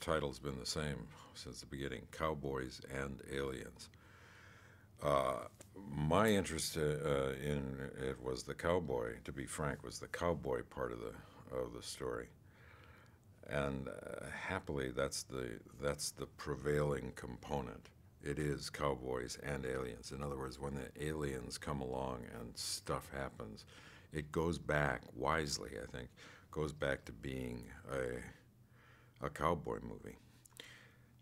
title's been the same since the beginning, Cowboys and Aliens. My interest in it was the cowboy, to be frank, was the cowboy part of the story. And happily, that's the prevailing component. It is cowboys and aliens. In other words, when the aliens come along and stuff happens, it goes back, wisely, I think, goes back to being a cowboy movie.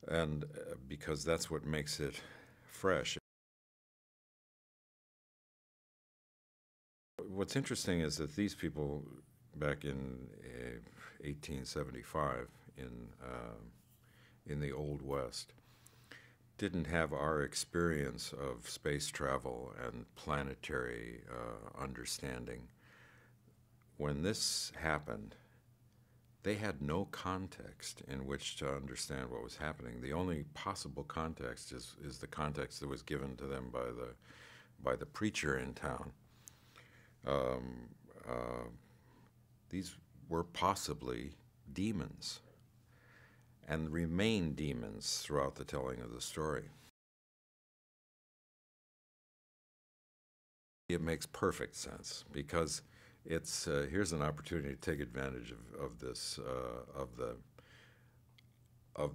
And because that's what makes it fresh. What's interesting is that these people, back in 1875 in the Old West, didn't have our experience of space travel and planetary understanding. When this happened, they had no context in which to understand what was happening. The only possible context is the context that was given to them by the preacher in town. These were possibly demons and remain demons throughout the telling of the story. It makes perfect sense because it's here's an opportunity to take advantage of this of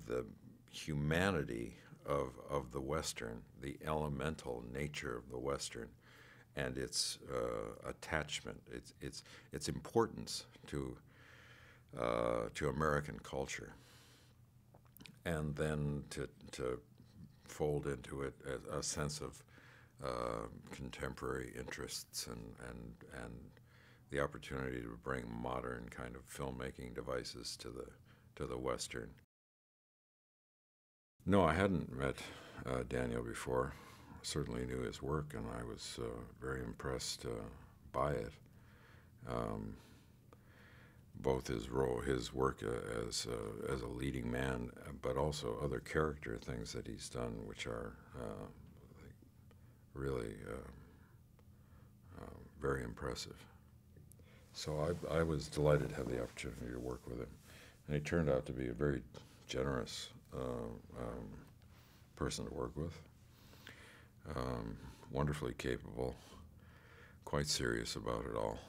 the humanity of the Western, the elemental nature of the Western, and its attachment, its importance to American culture, and then to fold into it a sense of contemporary interests and the opportunity to bring modern kind of filmmaking devices to the Western. No, I hadn't met Daniel before. Certainly knew his work, and I was very impressed by it. Both his work as a leading man, but also other character things that he's done, which are really very impressive. So I was delighted to have the opportunity to work with him, and he turned out to be a very generous person to work with. Wonderfully capable, quite serious about it all,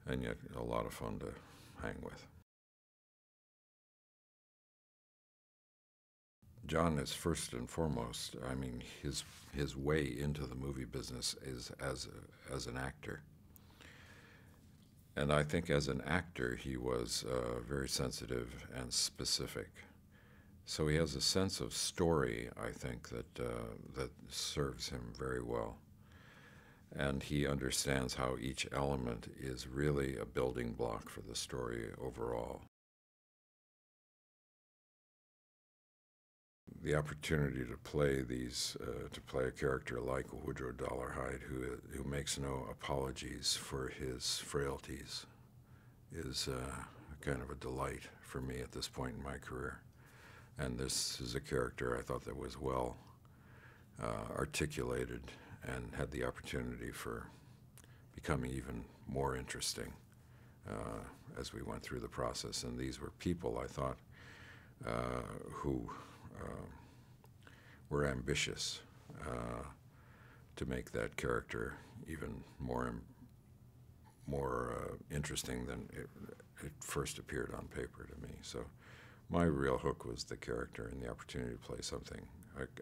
and yet a lot of fun to hang with. John is first and foremost, I mean, his way into the movie business is as an actor. And I think as an actor, he was very sensitive and specific. So he has a sense of story, I think, that serves him very well. And he understands how each element is really a building block for the story overall. The opportunity to play a character like Woodrow Dollarhide, who makes no apologies for his frailties, is kind of a delight for me at this point in my career. And this is a character I thought that was well articulated and had the opportunity for becoming even more interesting as we went through the process. And these were people, I thought, who were ambitious to make that character even more interesting than it first appeared on paper to me. So my real hook was the character and the opportunity to play something,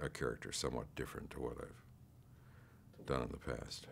a character somewhat different to what I've done in the past.